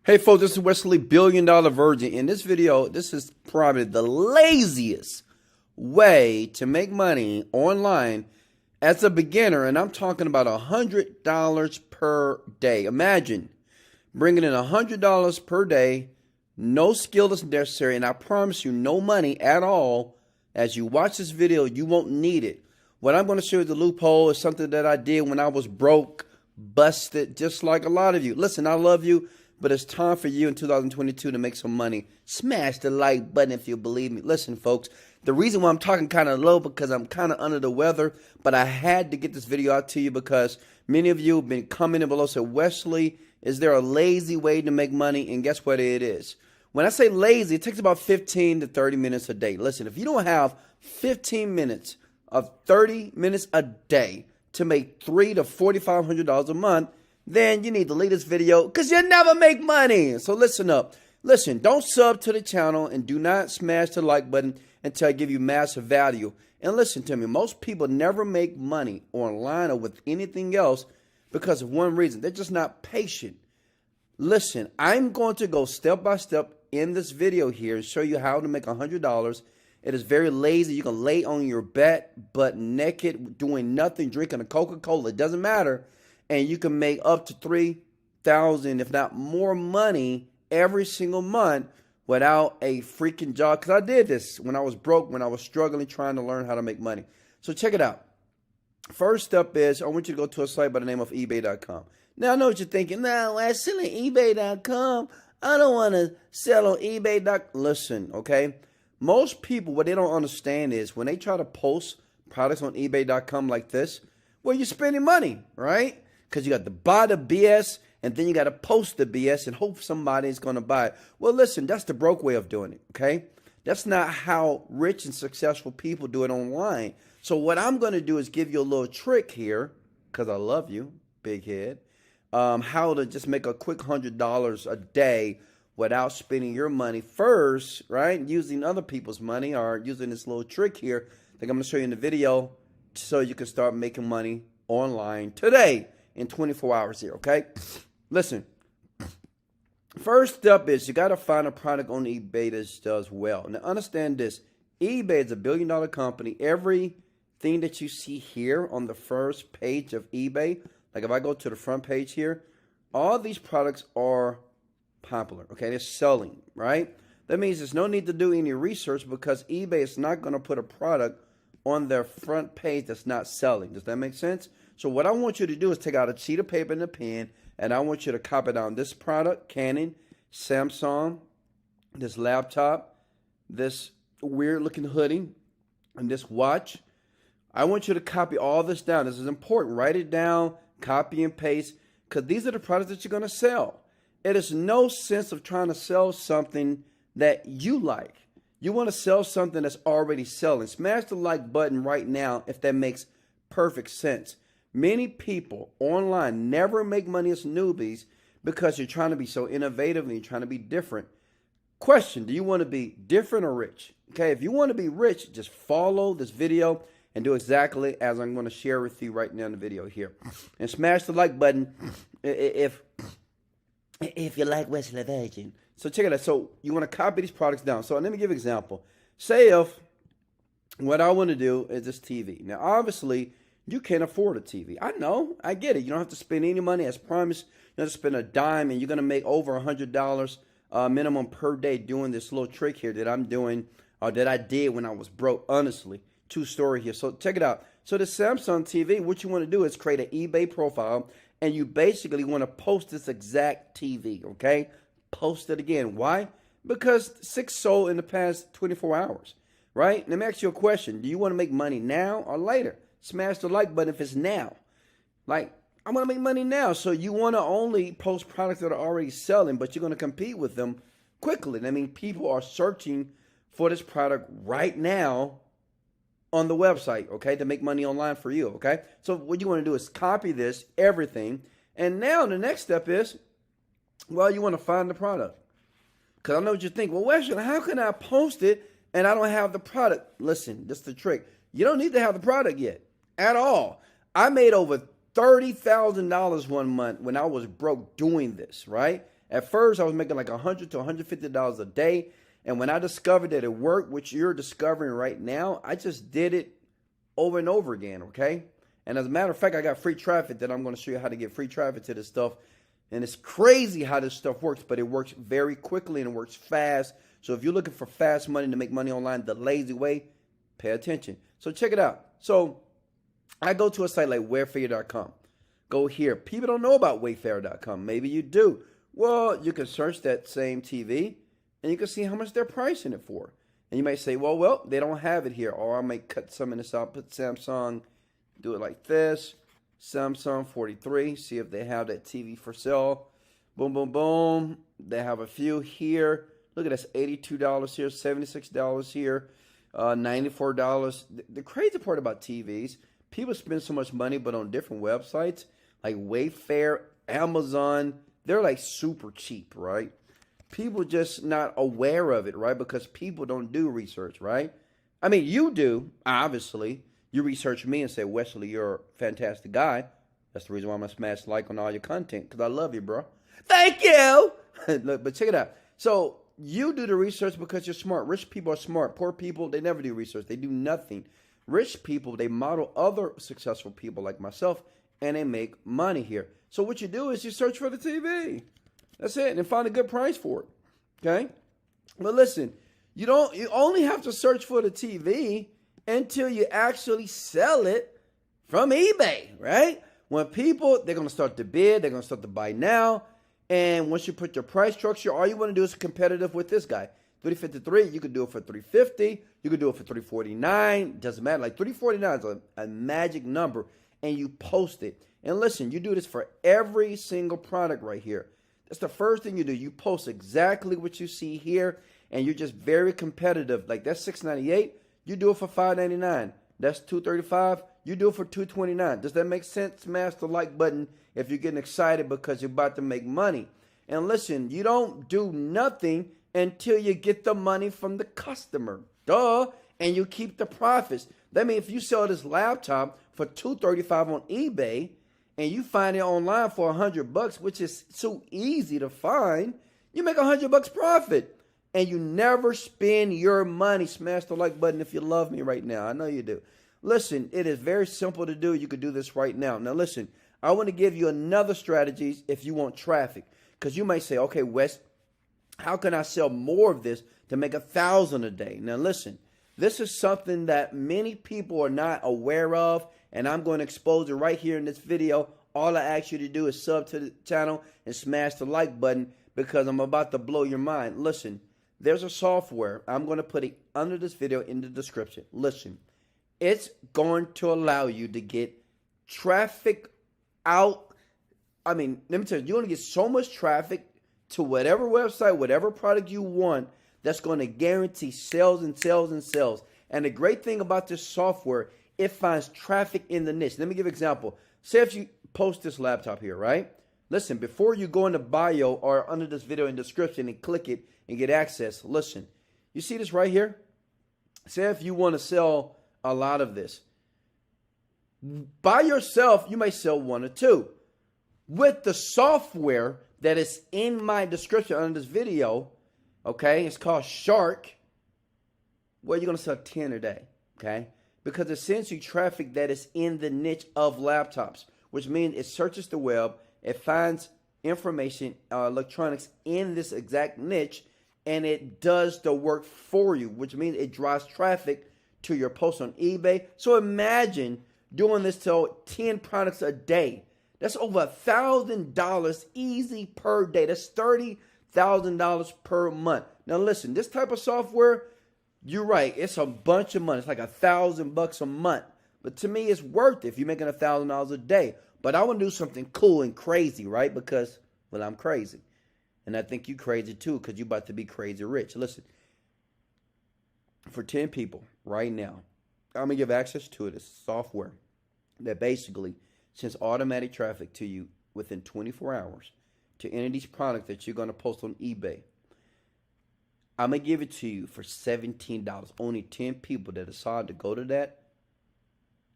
Hey folks, this is Wesley, Billion Dollar Virgin. In this video, this is probably the laziest way to make money online as a beginner, and I'm talking about $100 per day. Imagine bringing in $100 per day, no skill is necessary, and I promise you, no money at all. As you watch this video, you won't need it. What I'm going to show you the loophole is something that I did when I was broke, busted, just like a lot of you. Listen, I love you. But it's time for you in 2022 to make some money. Smash the like button if you believe me. Listen, folks, the reason why I'm talking kind of low because I'm kind of under the weather, but I had to get this video out to you because many of you have been commenting below, said, Wesley, is there a lazy way to make money? And guess what it is? When I say lazy, it takes about 15 to 30 minutes a day. Listen, if you don't have 15 minutes of 30 minutes a day to make $300 to $4,500 a month, then you need to leave this video because you'll never make money. So listen up. Listen, don't sub to the channel and do not smash the like button until I give you massive value. And listen to me, most people never make money online or with anything else because of one reason. They're just not patient. Listen, I'm going to go step by step in this video here and show you how to make $100. It is very lazy. You can lay on your bed, butt naked, doing nothing, drinking a Coca-Cola. It doesn't matter. And you can make up to $3,000, if not more money every single month without a freaking job. Because I did this when I was broke, when I was struggling, trying to learn how to make money. So check it out. First step is I want you to go to a site by the name of eBay.com. Now, I know what you're thinking. Now, I'm selling eBay.com. I don't want to sell on eBay.com. Listen, okay? Most people, what they don't understand is when they try to post products on eBay.com like this, well, you're spending money, right? Because you got to buy the BS, and then you got to post the BS and hope somebody's going to buy it. Well, listen, that's the broke way of doing it, okay? That's not how rich and successful people do it online. So what I'm going to do is give you a little trick here, because I love you, big head, how to just make a quick $100 a day without spending your money first, right? Using other people's money or using this little trick here that I'm going to show you in the video so you can start making money online today. In 24 hours here, okay? Listen, first step is you got to find a product on eBay that does well. Now, understand this. eBay is a billion-dollar company. Everything that you see here on the first page of eBay, like if I go to the front page here, all these products are popular, okay? They're selling, right? That means there's no need to do any research because eBay is not going to put a product on their front page that's not selling. Does that make sense? So what I want you to do is take out a sheet of paper and a pen, and I want you to copy down this product, Canon, Samsung, this laptop, this weird-looking hoodie, and this watch. I want you to copy all this down. This is important. Write it down, copy and paste, because these are the products that you're going to sell. It is no sense of trying to sell something that you like. You want to sell something that's already selling. Smash the like button right now if that makes perfect sense. Many people online never make money as newbies because you're trying to be so innovative and you're trying to be different. Question, do you want to be different or rich? Okay, if you want to be rich, just follow this video and do exactly as I'm going to share with you right now in the video here. And smash the like button if you like Wesley Virgin. So check it out. So you want to copy these products down. So let me give you an example. Say if what I want to do is this TV. Now, obviously, you can't afford a TV. I know. I get it. You don't have to spend any money. As promised, you don't have to spend a dime, and you're going to make over $100 minimum per day doing this little trick here that I'm doing or that I did when I was broke, honestly. True story here. So check it out. So the Samsung TV, what you want to do is create an eBay profile, and you basically want to post this exact TV, okay? Post it again. Why? Because 6 sold in the past 24 hours, right? Let me ask you a question. Do you want to make money now or later? Smash the like button if it's now. Like, I want to make money now. So you want to only post products that are already selling, but you're going to compete with them quickly. I mean, people are searching for this product right now on the website, okay, to make money online for you, okay? So what you want to do is copy this, everything. And now the next step is, well, you want to find the product. Because I know what you think. Well, Wesley, how can I post it and I don't have the product? Listen, this is the trick. You don't need to have the product yet. At all. I made over $30,000 one month when I was broke doing this, right? At first, I was making like $100 to $150 a day. And when I discovered that it worked, which you're discovering right now, I just did it over and over again, okay? And as a matter of fact, I got free traffic that I'm going to show you how to get free traffic to this stuff. And it's crazy how this stuff works, but it works very quickly and it works fast. So if you're looking for fast money to make money online the lazy way, pay attention. So check it out. So I go to a site like wayfair.com. Go here. People don't know about wayfair.com. Maybe you do. Well, you can search that same TV and you can see how much they're pricing it for. And you may say, well, they don't have it here. Or I might cut some of this out, put Samsung, do it like this. Samsung 43, see if they have that TV for sale. Boom, boom, boom. They have a few here. Look at this, $82 here, $76 here, $94. The crazy part about TVs, people spend so much money, but on different websites, like Wayfair, Amazon, they're like super cheap, right? People just not aware of it, right? Because people don't do research, right? I mean, you do, obviously. You research me and say, Wesley, you're a fantastic guy. That's the reason why I'm going to smash like on all your content, because I love you, bro. Thank you. Look, but check it out. So you do the research because you're smart. Rich people are smart. Poor people, they never do research. They do nothing. Rich people, they model other successful people like myself, and they make money here. So what you do is you search for the TV. That's it, and find a good price for it. Okay? But listen, you only have to search for the TV until you actually sell it from eBay, right? When people, they're going to start to bid, they're going to start to buy now. And once you put your price structure, all you want to do is competitive with this guy. $353, you could do it for $350, you could do it for $349, doesn't matter. Like $349 is a magic number, and you post it. And listen, you do this for every single product right here. That's the first thing you do. You post exactly what you see here, and you're just very competitive. Like that's $698, you do it for $599. That's $235, you do it for $229. Does that make sense? Smash the like button if you're getting excited because you're about to make money. And listen, you don't do nothing until you get the money from the customer. Duh. And you keep the profits. That means if you sell this laptop for $235 on eBay and you find it online for $100, which is so easy to find, you make $100 profit. And you never spend your money. Smash the like button if you love me right now. I know you do. Listen, it is very simple to do. You could do this right now. Now listen, I want to give you another strategy if you want traffic. Because you might say, okay, Wes, how can I sell more of this to make $1,000 a day? Now listen, this is something that many people are not aware of, and I'm going to expose it right here in this video. All I ask you to do is sub to the channel and smash the like button because I'm about to blow your mind. Listen, there's a software. I'm going to put it under this video in the description. Listen, it's going to allow you to get traffic out. I mean, let me tell you, you're going to get so much traffic to whatever website, whatever product you want, that's going to guarantee sales and sales and sales. And the great thing about this software, it finds traffic in the niche. Let me give an example. Say if you post this laptop here, right? Listen, before you go in the bio or under this video in the description and click it and get access, listen, you see this right here? Say if you want to sell a lot of this. By yourself, you may sell one or two. With the software that is in my description under this video, okay, it's called Shark, well, you're going to sell 10 a day, okay? Because it sends you traffic that is in the niche of laptops, which means it searches the web, it finds information, electronics in this exact niche, and it does the work for you, which means it drives traffic to your post on eBay. So imagine doing this to 10 products a day. That's over $1,000 easy per day. That's $30,000 per month. Now listen, this type of software, you're right, it's a bunch of money. It's like $1,000 a month. But to me, it's worth it if you're making $1,000 a day. But I want to do something cool and crazy, right? Because, well, I'm crazy. And I think you crazy too, because you're about to be crazy rich. Listen, for 10 people right now, I'm going to give access to this software that basically sends automatic traffic to you within 24 hours to any of these products that you're going to post on eBay. I'm going to give it to you for $17. Only 10 people that decide to go to that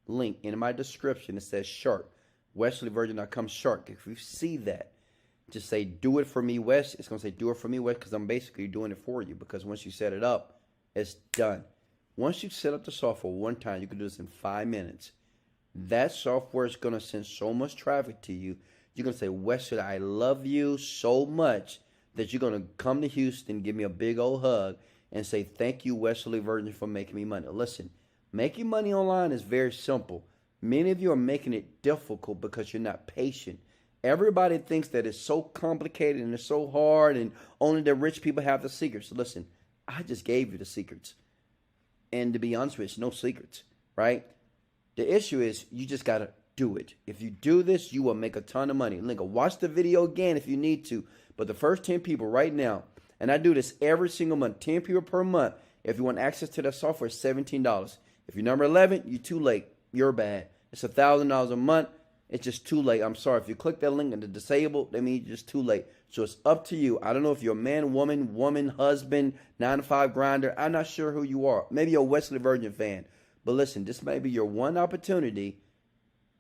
link in my description. It says Shark. WesleyVirgin.com Shark. If you see that, just say, do it for me, Wes. It's going to say, do it for me, Wes, because I'm basically doing it for you. Because once you set it up, it's done. Once you set up the software one time, you can do this in 5 minutes. That software is going to send so much traffic to you. You're going to say, Wesley, I love you so much that you're going to come to Houston, give me a big old hug, and say, thank you, Wesley Virgin, for making me money. Listen, making money online is very simple. Many of you are making it difficult because you're not patient. Everybody thinks that it's so complicated and it's so hard and only the rich people have the secrets. So listen, I just gave you the secrets. And to be honest with you, it's no secrets, right? The issue is you just got to do it. If you do this, you will make a ton of money. Link, watch the video again if you need to. But the first 10 people right now, and I do this every single month, 10 people per month. If you want access to that software, it's $17. If you're number 11, you're too late. You're bad. It's $1,000 a month. It's just too late. I'm sorry. If you click that link and the disabled, that means you're just too late. So it's up to you. I don't know if you're a man, woman, husband, 9-to-5 grinder. I'm not sure who you are. Maybe you're a Wesley Virgin fan. But listen, this may be your one opportunity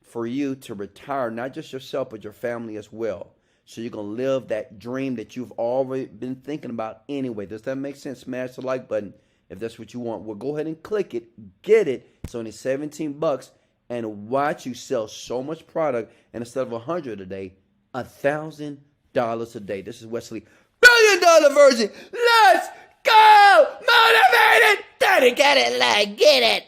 for you to retire, not just yourself, but your family as well. So you're going to live that dream that you've already been thinking about anyway. Does that make sense? Smash the like button if that's what you want. Well, go ahead and click it. Get it. It's only $17. And watch you sell so much product. And instead of $100 a day, $1,000 a day. This is Wesley, $1 billion Virgin. Let's go! Motivated! Daddy, get it, like, get it.